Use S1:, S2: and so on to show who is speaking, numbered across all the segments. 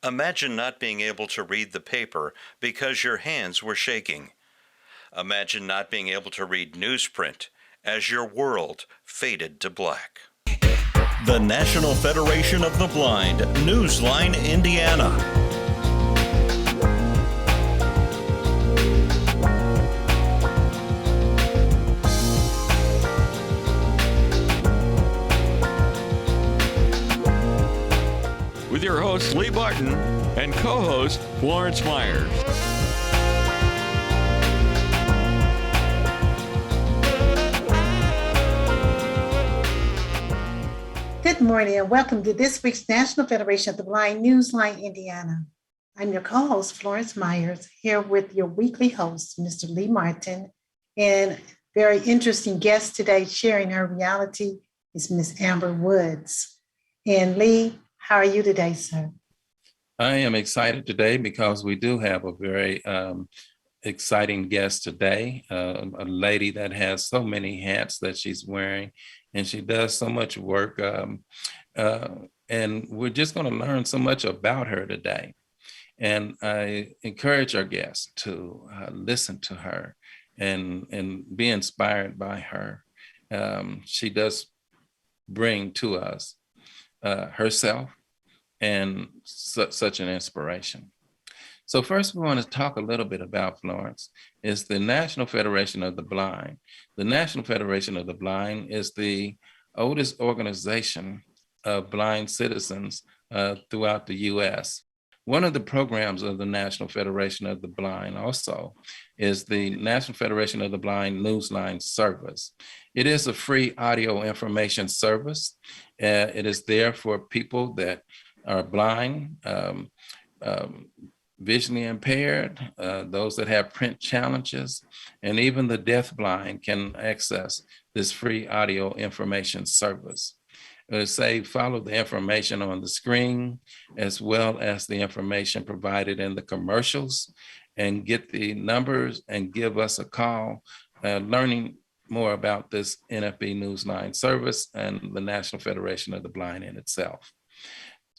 S1: Imagine not being able to read the paper because your hands were shaking. Imagine not being able to read newsprint as your world faded to black. The National Federation of the Blind, Newsline, Indiana.
S2: With your host, Lee Barton, and co-host, Florence Myers.
S3: Good morning and welcome to this week's National Federation of the Blind, Newsline, Indiana. I'm your co-host, Florence Myers, here with your weekly host, Mr. Lee Martin, and very interesting guest today sharing her reality is Miss Amber Woods. And Lee, how are you today, sir?
S4: I am excited today because we do have a very exciting guest today, a lady that has so many hats that she's wearing, and she does so much work. And we're just going to learn so much about her today. And I encourage our guests to listen to her and be inspired by her. She does bring to us herself and such an inspiration. So first we want to talk a little bit about Florence. It's the National Federation of the Blind. The National Federation of the Blind is the oldest organization of blind citizens throughout the US. One of the programs of the National Federation of the Blind also is the National Federation of the Blind Newsline Service. It is a free audio information service. It is there for people that are blind, visually impaired, those that have print challenges, and even the deafblind can access this free audio information service. Follow the information on the screen, as well as the information provided in the commercials, and get the numbers and give us a call, learning more about this NFB Newsline service and the National Federation of the Blind in itself.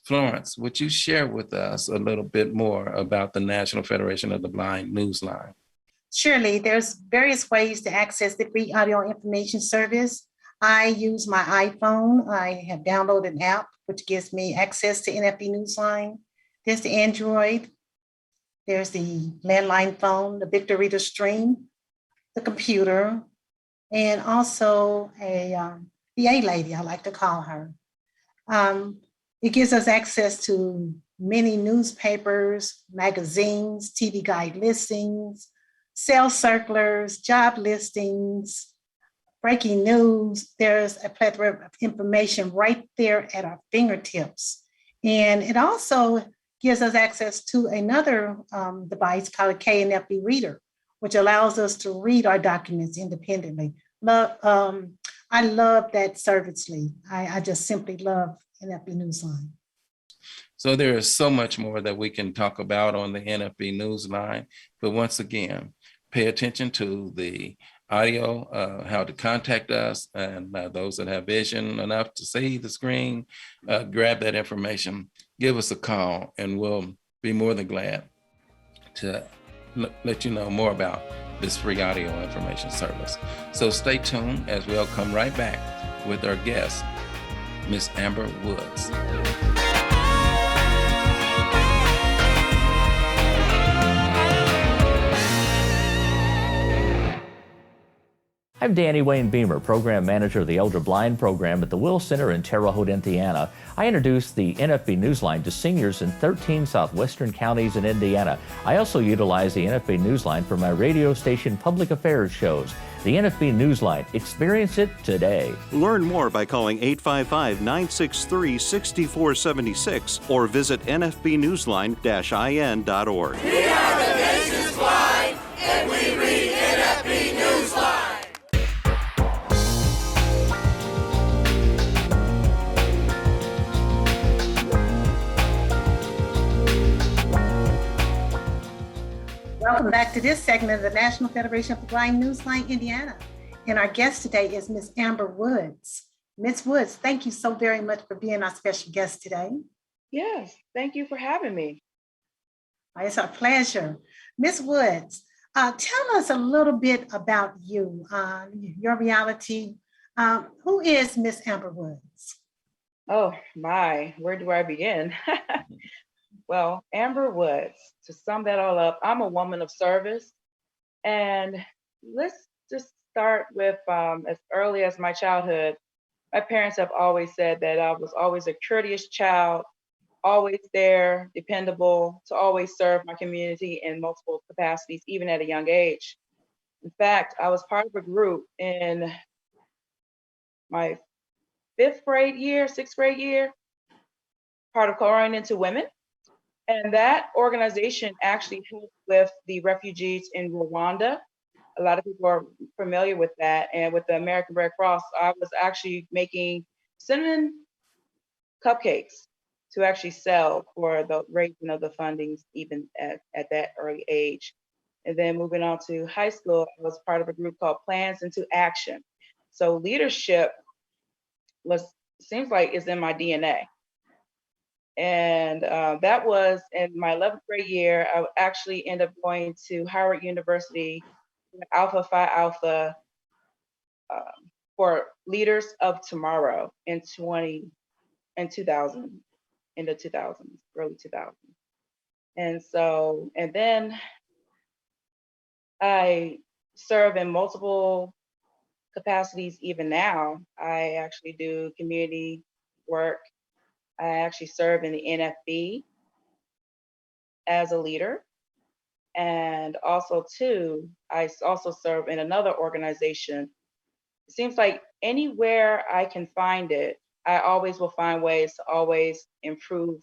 S4: Florence, would you share with us a little bit more about the National Federation of the Blind Newsline?
S3: Surely, there's various ways to access the free audio information service. I use my iPhone. I have downloaded an app which gives me access to NFB Newsline. There's the Android. There's the landline phone, the Victor Reader Stream, the computer, and also the A-Lady, I like to call her. It gives us access to many newspapers, magazines, TV guide listings, sales circulars, job listings, breaking news. There's a plethora of information right there at our fingertips. And it also gives us access to another device called a KNFB reader, which allows us to read our documents independently. I love that service, Lee. I just simply love NFB Newsline.
S4: So there is so much more that we can talk about on the NFB Newsline, but once again, pay attention to the audio, how to contact us, and those that have vision enough to see the screen, grab that information, give us a call, and we'll be more than glad to let you know more about this free audio information service. So stay tuned as we'll come right back with our guest, Miss Amber Woods.
S5: I'm Danny Wayne Beamer, Program Manager of the Elder Blind Program at the Will Center in Terre Haute, Indiana. I introduce the NFB Newsline to seniors in 13 southwestern counties in Indiana. I also utilize the NFB Newsline for my radio station public affairs shows. The NFB Newsline. Experience it today.
S1: Learn more by calling 855-963-6476 or visit nfbnewsline-in.org.
S6: We are the nation's blind, and we read NFB Newsline.
S3: Welcome back to this segment of the National Federation of the Blind, Newsline, Indiana. And our guest today is Miss Amber Woods. Miss Woods, thank you so very much for being our special guest today.
S7: Yes, thank you for having me.
S3: It's a pleasure. Miss Woods, tell us a little bit about you, your reality. Who is Miss Amber Woods?
S7: Oh my, where do I begin? Well, Amber Woods, to sum that all up, I'm a woman of service. And let's just start with as early as my childhood. My parents have always said that I was always a courteous child, always there, dependable, to always serve my community in multiple capacities, even at a young age. In fact, I was part of a group in my fifth grade year, sixth grade year, part of Pouring Into Women. And that organization actually helped with the refugees in Rwanda. A lot of people are familiar with that. And with the American Red Cross, I was actually making cinnamon cupcakes to actually sell for the raising of the fundings, even at that early age. And then moving on to high school, I was part of a group called Plans into Action. So leadership was seems like is in my DNA. And that was in my 11th grade year. I actually ended up going to Howard University, Alpha Phi Alpha, for Leaders of Tomorrow in 2000, in the 2000s, early 2000s. And then I serve in multiple capacities even now. I actually do community work. I actually serve in the NFB as a leader. And also too, I also serve in another organization. It seems like anywhere I can find it, I always will find ways to always improve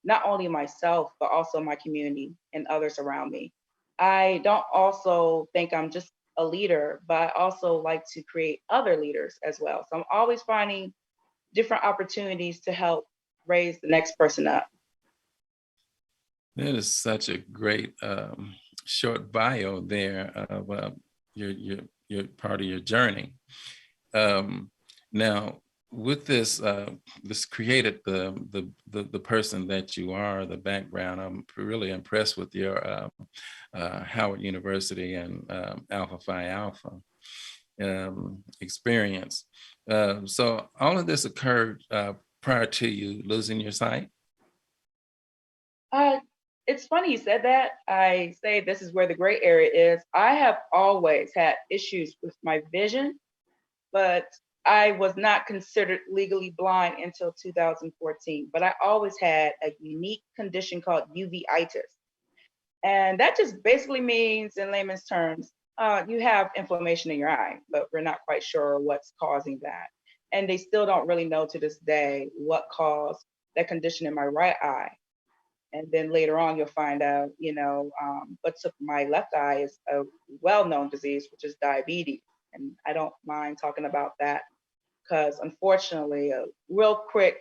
S7: not only myself, but also my community and others around me. I don't also think I'm just a leader, but I also like to create other leaders as well. So I'm always finding different opportunities to help raise the next person up.
S4: That is such a great short bio there of your part of your journey. Now, with this, this created the person that you are, the background. I'm really impressed with your Howard University and Alpha Phi Alpha experience. So all of this occurred prior to you losing your sight.
S7: It's funny you said that. I say this is where the gray area is. I have always had issues with my vision, but I was not considered legally blind until 2014. But I always had a unique condition called uveitis. And that just basically means, in layman's terms, you have inflammation in your eye, but we're not quite sure what's causing that. And they still don't really know to this day what caused that condition in my right eye. And then later on, you'll find out, what took my left eye is a well-known disease, which is diabetes. And I don't mind talking about that because unfortunately, real quick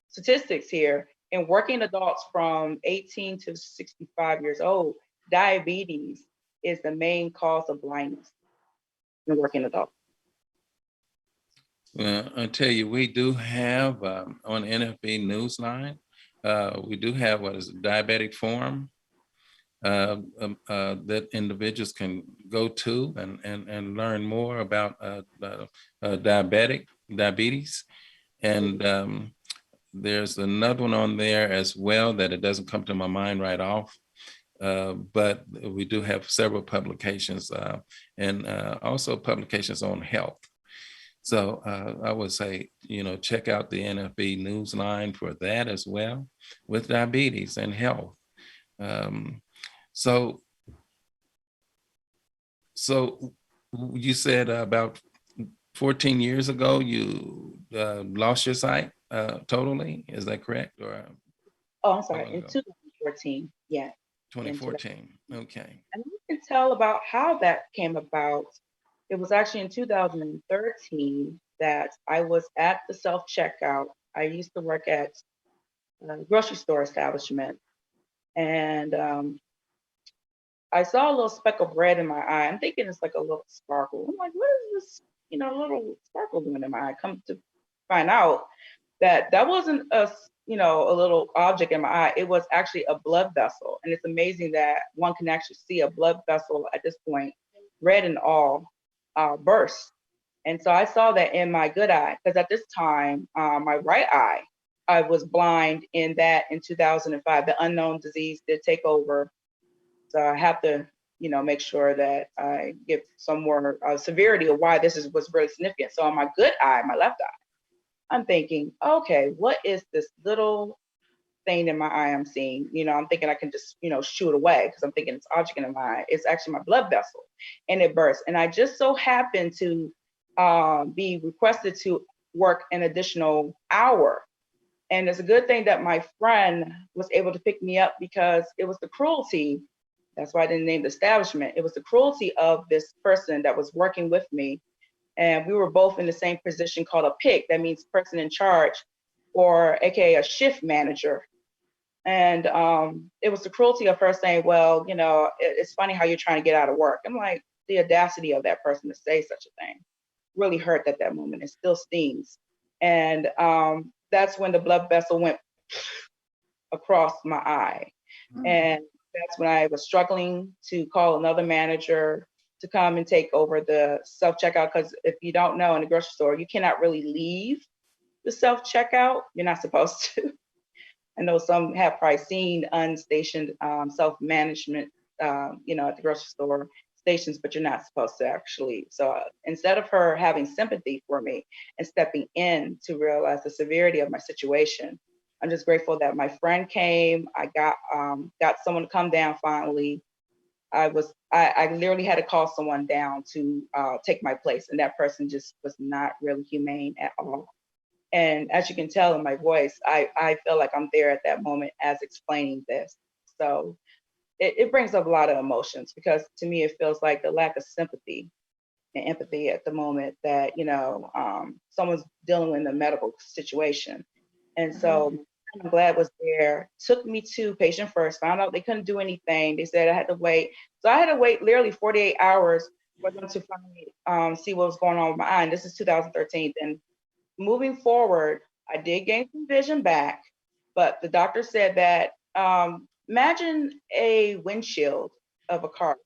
S7: statistics here, in working adults from 18 to 65 years old, diabetes is the main cause of blindness in working adults.
S4: Well, I tell you, we do have on NFB Newsline, we do have what is a diabetic forum that individuals can go to and learn more about diabetes. And there's another one on there as well that it doesn't come to my mind right off. But we do have several publications and also publications on health. So I would say, check out the NFB Newsline for that as well with diabetes and health. So you said about 14 years ago, you lost your sight totally. Is that correct? Or
S7: Oh, I'm sorry, in 2014, yeah.
S4: 2014, okay.
S7: And you can tell about how that came about. It was actually in 2013 that I was at the self-checkout. I used to work at a grocery store establishment. And I saw a little speck of red in my eye. I'm thinking it's like a little sparkle. I'm like, what is this, little sparkle doing in my eye? Come to find out that wasn't a a little object in my eye. It was actually a blood vessel. And it's amazing that one can actually see a blood vessel at this point, red and all, burst. And so I saw that in my good eye, because at this time, my right eye, I was blind in 2005. The unknown disease did take over. So I have to, make sure that I give some more severity of why was really significant. So on my good eye, my left eye, I'm thinking, okay, what is this little thing in my eye I'm seeing? I'm thinking I can just, shoo it away because I'm thinking it's object in my eye. It's actually my blood vessel, and it burst. And I just so happened to be requested to work an additional hour. And it's a good thing that my friend was able to pick me up, because it was the cruelty. That's why I didn't name the establishment. It was the cruelty of this person that was working with me. And we were both in the same position called a PIC. That means person in charge, or AKA a shift manager. And it was the cruelty of her saying, well, it's funny how you're trying to get out of work. I'm like, the audacity of that person to say such a thing really hurt at that moment. It still stings. And that's when the blood vessel went across my eye. And that's when I was struggling to call another manager to come and take over the self-checkout. Because if you don't know, in the grocery store, you cannot really leave the self-checkout. You're not supposed to. I know some have probably seen unstationed self-management, at the grocery store stations, but you're not supposed to actually. So instead of her having sympathy for me and stepping in to realize the severity of my situation, I'm just grateful that my friend came. I got someone to come down finally. I literally had to call someone down to take my place, and that person just was not really humane at all. And as you can tell in my voice, I feel like I'm there at that moment as explaining this. So it brings up a lot of emotions, because to me, it feels like the lack of sympathy and empathy at the moment that, someone's dealing with a medical situation. And so I'm glad was there, took me to patient first, found out they couldn't do anything. They said I had to wait. So I had to wait literally 48 hours for them to finally see what was going on with my eye. And this is 2013. And moving forward, I did gain some vision back, but the doctor said that imagine a windshield of a car,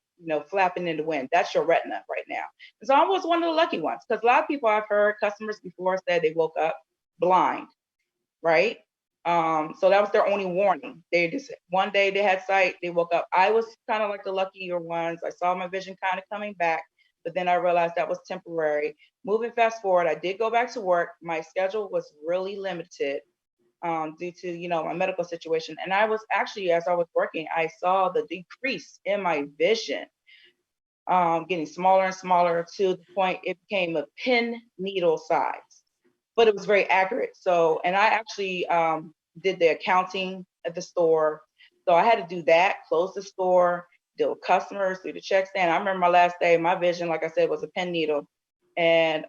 S7: flapping in the wind. That's your retina right now. And so I was one of the lucky ones, because a lot of people I've heard, customers before, said they woke up blind, right? So that was their only warning. They just, one day they had sight, they woke up. I was kind of like the luckier ones. I saw my vision kind of coming back, but then I realized that was temporary. Moving fast forward, I did go back to work. My schedule was really limited due to, my medical situation. And I was actually, as I was working, I saw the decrease in my vision, getting smaller and smaller to the point it became a pin needle size, but it was very accurate. So, and I actually did the accounting at the store. So I had to do that, close the store, deal with customers, do the check stand. I remember my last day, my vision, like I said, was a pen needle. And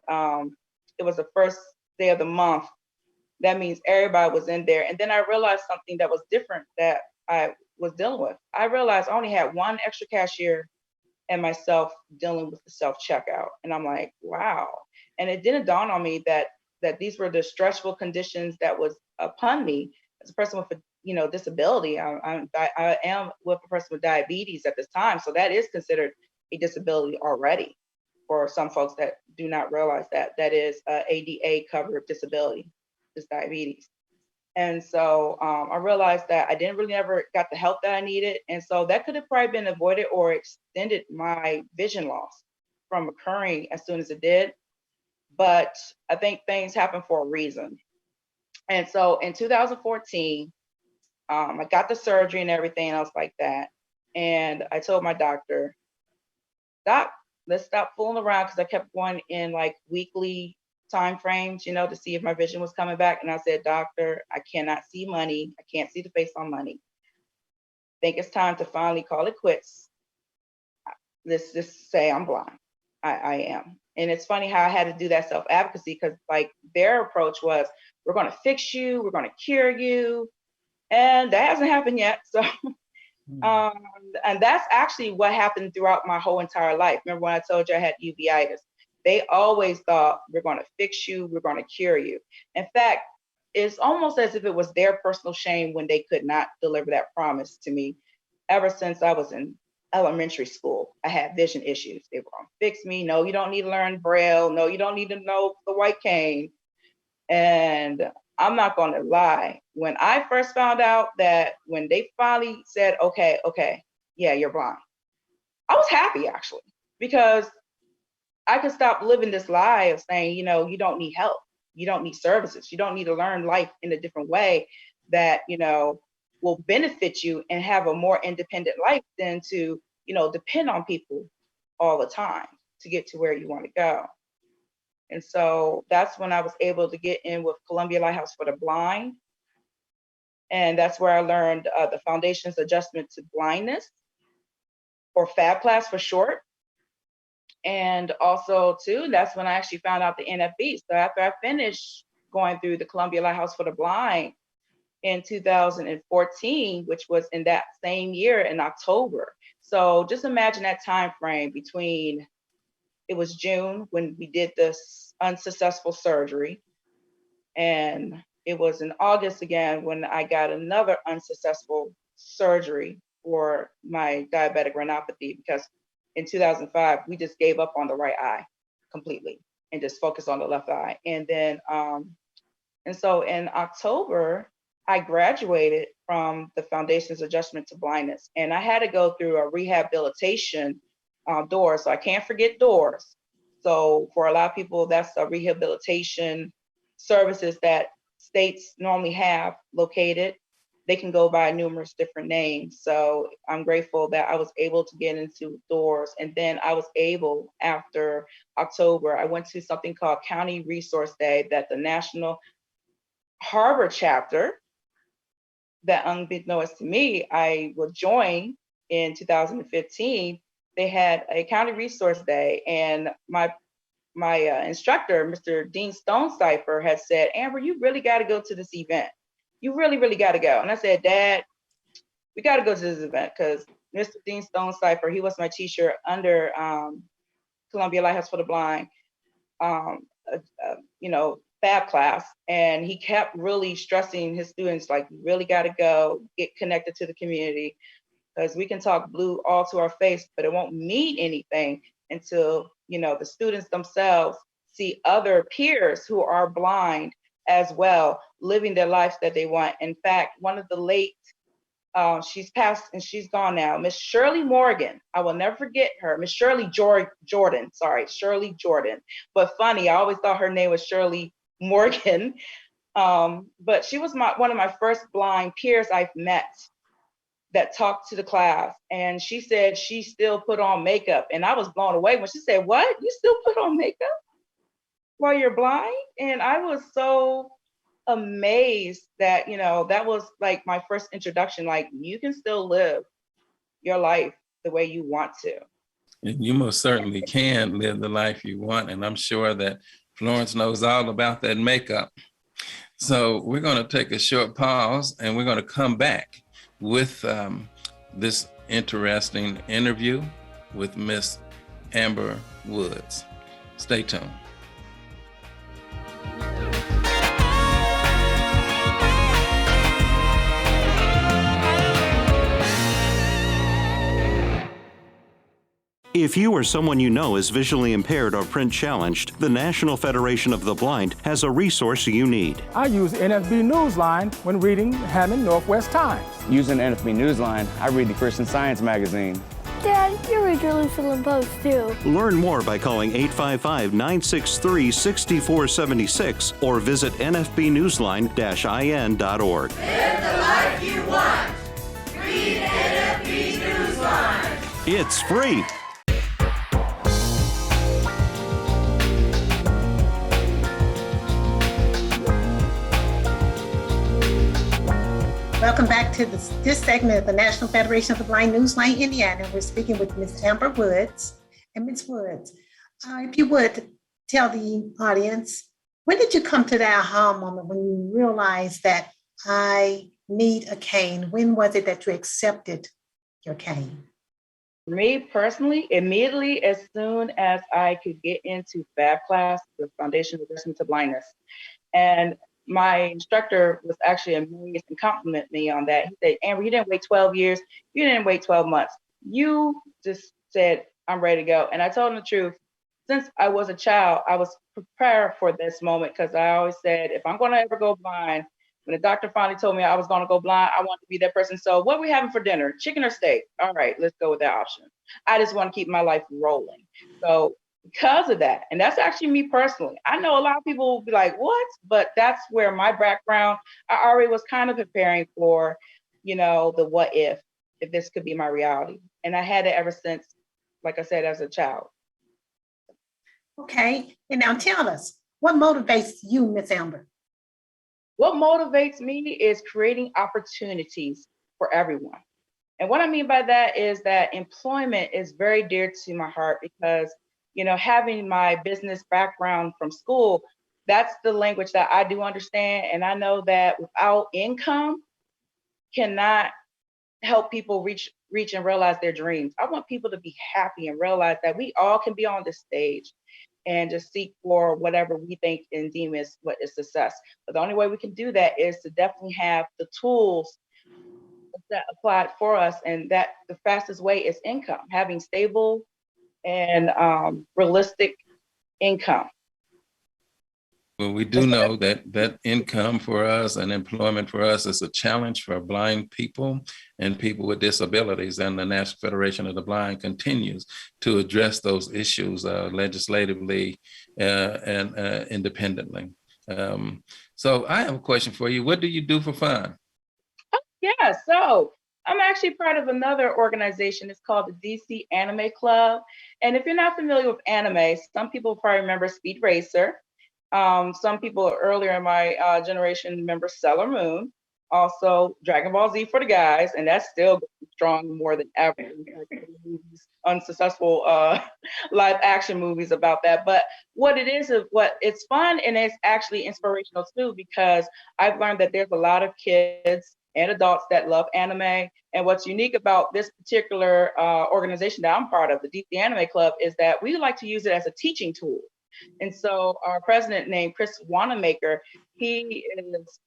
S7: it was the first day of the month. That means everybody was in there. And then I realized something that was different that I was dealing with. I realized I only had one extra cashier and myself dealing with the self-checkout. And I'm like, wow. And it didn't dawn on me that these were the stressful conditions that was upon me as a person with a disability. I am with a person with diabetes at this time, so that is considered a disability already for some folks that do not realize that is a ADA covered disability, is diabetes. And so I realized that I didn't really ever got the help that I needed, and so that could have probably been avoided or extended my vision loss from occurring as soon as it did. But I think things happen for a reason. And so in 2014, I got the surgery and everything else like that. And I told my doctor, Doc, let's stop fooling around, because I kept going in like weekly time frames, to see if my vision was coming back. And I said, Doctor, I cannot see money. I can't see the face on money. I think it's time to finally call it quits. Let's just say I'm blind. I am. And it's funny how I had to do that self-advocacy, because like their approach was, we're going to fix you, we're going to cure you. And that hasn't happened yet. So, and that's actually what happened throughout my whole entire life. Remember when I told you I had uveitis? They always thought, we're going to fix you, we're going to cure you. In fact, it's almost as if it was their personal shame when they could not deliver that promise to me. Ever since I was in elementary school, I had vision issues. They were going to fix me. No, you don't need to learn Braille. No, you don't need to know the white cane. And I'm not going to lie. When I first found out that when they finally said, okay, yeah, you're blind, I was happy actually, because I could stop living this lie of saying, you know, you don't need help. You don't need services. You don't need to learn life in a different way that, you know, will benefit you and have a more independent life than to, you know, depend on people all the time to get to where you want to go. And so that's when I was able to get in with Columbia Lighthouse for the Blind. And that's where I learned the Foundation's Adjustment to Blindness, or FAB class for short. And also, too, that's when I actually found out the NFB. So after I finished going through the Columbia Lighthouse for the Blind in 2014, which was in that same year in October. So just imagine that time frame between, it was June when we did this unsuccessful surgery, and it was in August again when I got another unsuccessful surgery for my diabetic retinopathy, because in 2005, we just gave up on the right eye completely and just focused on the left eye. And then, and so in October, I graduated from the Foundation's Adjustment to Blindness, and I had to go through a rehabilitation DOORS. So I can't forget DOORS. So for a lot of people, that's a rehabilitation services that states normally have located. They can go by numerous different names. So I'm grateful that I was able to get into DOORS. And then I was able, after October, I went to something called County Resource Day that the National Harbor chapter, that unbeknownst to me, I would join in 2015. They had a County Resource Day, and my instructor, Mr. Dean Stonecipher, had said, Amber, you really got to go to this event. You really, really got to go. And I said, Dad, we got to go to this event, because Mr. Dean Stonecipher, he was my teacher under Columbia Lighthouse for the Blind, you know, FAB class. And he kept really stressing his students, like, you really got to go, get connected to the community, because we can talk blue all to our face, but it won't mean anything until, you know, the students themselves see other peers who are blind as well, living their lives that they want. In fact, one of the late, she's passed and she's gone now, Miss Shirley Morgan, I will never forget her, Miss Shirley Jordan, Shirley Jordan. But funny, I always thought her name was Shirley Morgan. But she was one of my first blind peers I've met that talked to the class. And she said she still put on makeup. And I was blown away when she said, what? You still put on makeup while you're blind? And I was so amazed that, you know, that was like my first introduction. Like, you can still live your life the way you want to.
S4: And you most certainly can live the life you want. And I'm sure that Florence knows all about that makeup. So we're going to take a short pause, and we're going to come back with this interesting interview with Miss Amber Woods. Stay tuned.
S1: If you or someone you know is visually impaired or print challenged, the National Federation of the Blind has a resource you need.
S8: I use NFB Newsline when reading Hammond Northwest Times.
S9: Using NFB Newsline, I read the Christian Science magazine.
S10: Dad, you read Jerusalem Post too.
S1: Learn more by calling 855-963-6476 or visit nfbnewsline-in.org.
S6: Live the life you want. Read NFB Newsline.
S1: It's free.
S3: Welcome back to this segment of the National Federation of the Blind Newsline Indiana. We're speaking with Ms. Amber Woods. And Ms. Woods, if you would tell the audience, when did you come to that aha moment when you realized that I need a cane? When was it that you accepted your cane?
S7: For me personally, immediately as soon as I could get into FAB class, the Foundation of Adjustment to Blindness. And my instructor was actually amazed and complimented me on that. He said, Amber, you didn't wait 12 years. You didn't wait 12 months. You just said, I'm ready to go. And I told him the truth. Since I was a child, I was prepared for this moment because I always said, if I'm going to ever go blind, when the doctor finally told me I was going to go blind, I want to be that person. So what are we having for dinner? Chicken or steak? All right, let's go with that option. I just want to keep my life rolling. So because of that, and that's actually me personally, I know a lot of people will be like, what? But that's where my background, I already was kind of preparing for, the what if this could be my reality. And I had it ever since, like I said, as a child.
S3: Okay, and now tell us, what motivates you, Miss Amber?
S7: What motivates me is creating opportunities for everyone. And what I mean by that is that employment is very dear to my heart because, having my business background from school, that's the language that I do understand. And I know that without income cannot help people reach and realize their dreams. I want people to be happy and realize that we all can be on this stage and just seek for whatever we think and deem as what is success. But the only way we can do that is to definitely have the tools that applied for us, and that the fastest way is income, having stable and realistic income.
S4: Well, we do know that income for us and employment for us is a challenge for blind people and people with disabilities. And the National Federation of the Blind continues to address those issues legislatively and independently. So I have a question for you. What do you do for fun?
S7: Yeah, so I'm actually part of another organization. It's called the DC Anime Club. And if you're not familiar with anime, some people probably remember Speed Racer. Some people earlier in my generation remember Sailor Moon, also Dragon Ball Z for the guys, and that's still strong more than ever. Unsuccessful live action movies about that. But what it is what it's fun, and it's actually inspirational too, because I've learned that there's a lot of kids and adults that love anime. And what's unique about this particular organization that I'm part of, the DC Anime Club, is that we like to use it as a teaching tool. And so our president, named Chris Wanamaker, he is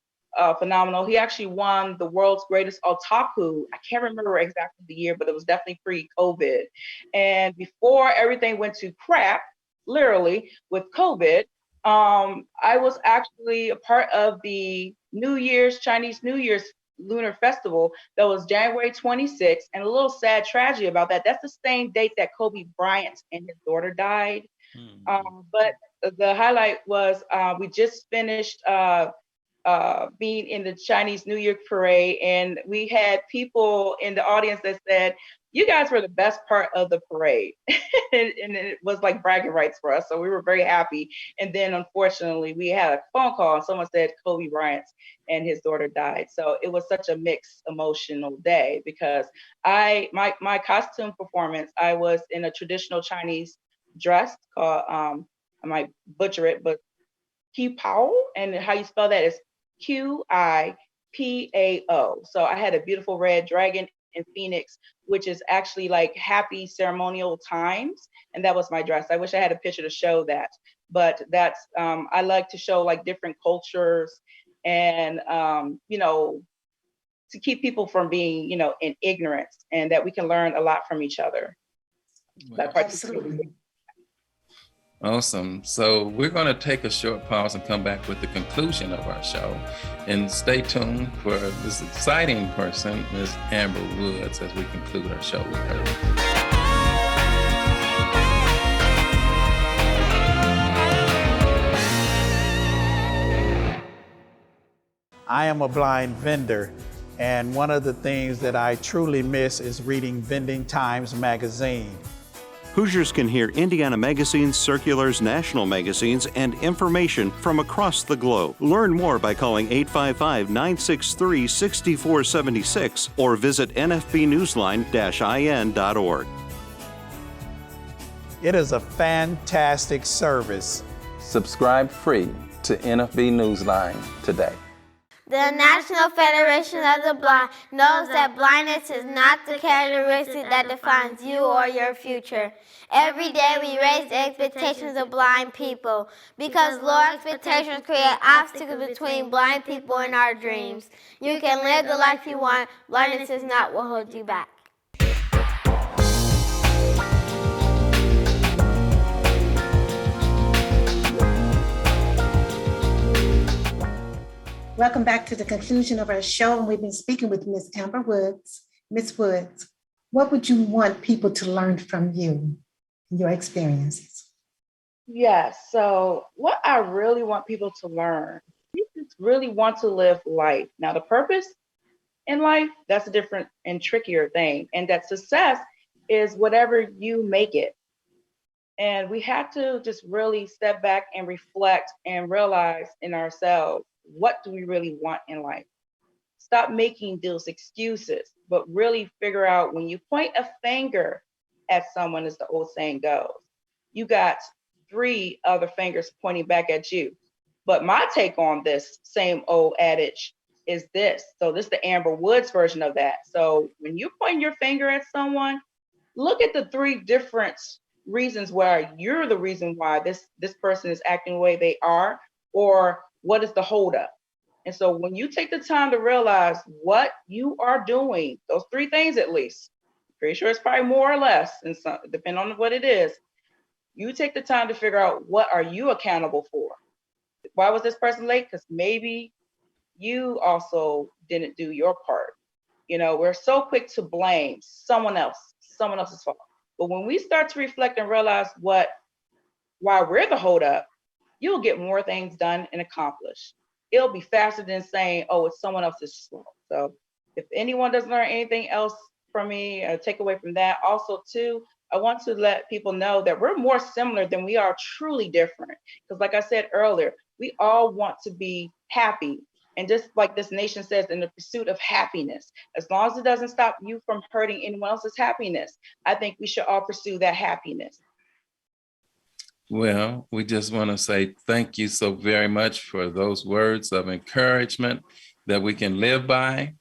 S7: phenomenal. He actually won the world's greatest otaku. I can't remember exactly the year, but it was definitely pre-COVID. And before everything went to crap, literally, with COVID, I was actually a part of the Chinese New Year's Lunar Festival that was January 26th. And a little sad tragedy about that, that's the same date that Kobe Bryant and his daughter died. But the highlight was we just finished being in the Chinese New Year parade, and we had people in the audience that said, you guys were the best part of the parade. and it was like bragging rights for us. So we were very happy. And then unfortunately we had a phone call and someone said Kobe Bryant and his daughter died. So it was such a mixed emotional day because my costume performance, I was in a traditional Chinese dress called, I might butcher it, but Qipao, and how you spell that is Qipao. So I had a beautiful red dragon and phoenix, which is actually like happy ceremonial times. And that was my dress. I wish I had a picture to show that, but that's, I like to show like different cultures and, to keep people from being, in ignorance, and that we can learn a lot from each other.
S4: Wow.
S3: Absolutely.
S4: Awesome. So we're going to take a short pause and come back with the conclusion of our show. And stay tuned for this exciting person, Ms. Amber Woods, as we conclude our show with her.
S11: I am a blind vendor, and one of the things that I truly miss is reading Vending Times magazine.
S1: Hoosiers can hear Indiana magazines, circulars, national magazines, and information from across the globe. Learn more by calling 855-963-6476 or visit nfbnewsline-in.org.
S11: It is a fantastic service.
S4: Subscribe free to NFB Newsline today.
S10: The National Federation of the Blind knows that blindness is not the characteristic that defines you or your future. Every day we raise the expectations of blind people because low expectations create obstacles between blind people and our dreams. You can live the life you want. Blindness is not what holds you back.
S3: Welcome back to the conclusion of our show, and we've been speaking with Miss Amber Woods. Miss Woods, what would you want people to learn from you, your experiences?
S7: Yes, so what I really want people to learn, you just really want to live life. Now, the purpose in life, that's a different and trickier thing, and that success is whatever you make it. And we have to just really step back and reflect and realize in ourselves, what do we really want in life? Stop making those excuses, but really figure out when you point a finger at someone, as the old saying goes, you got 3 other fingers pointing back at you. But my take on this same old adage is this. So this is the Amber Woods version of that. So when you point your finger at someone, look at the 3 different reasons why you're the reason why this person is acting the way they are, or what is the holdup. And so when you take the time to realize what you are doing, those 3 things at least, pretty sure it's probably more or less, and some, depending on what it is, you take the time to figure out what are you accountable for. Why was this person late? Because maybe you also didn't do your part. You know, we're so quick to blame someone else's fault. But when we start to reflect and realize why we're the holdup, you'll get more things done and accomplished. It'll be faster than saying, oh, it's someone else's fault. So if anyone doesn't learn anything else from me or take away from that, also too, I want to let people know that we're more similar than we are truly different. Because like I said earlier, we all want to be happy. And just like this nation says, in the pursuit of happiness, as long as it doesn't stop you from hurting anyone else's happiness, I think we should all pursue that happiness.
S4: Well, we just want to say thank you so very much for those words of encouragement that we can live by.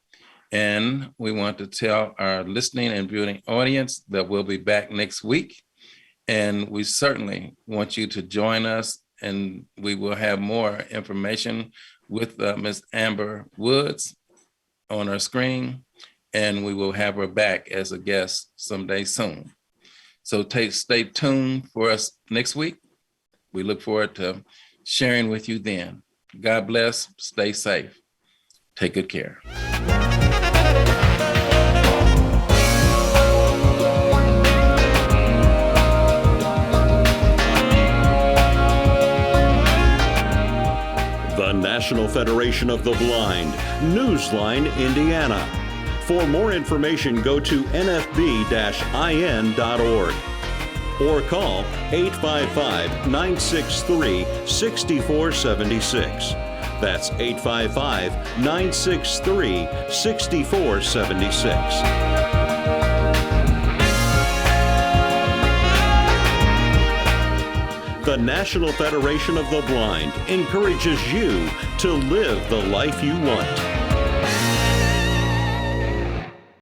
S4: And we want to tell our listening and viewing audience that we'll be back next week. And we certainly want you to join us, and we will have more information with Ms. Amber Woods on our screen, and we will have her back as a guest someday soon. So stay tuned for us next week. We look forward to sharing with you then. God bless, stay safe, take good care.
S2: The National Federation of the Blind, Newsline, Indiana. For more information, go to nfb-in.org or call 855-963-6476. That's 855-963-6476. The National Federation of the Blind encourages you to live the life you want.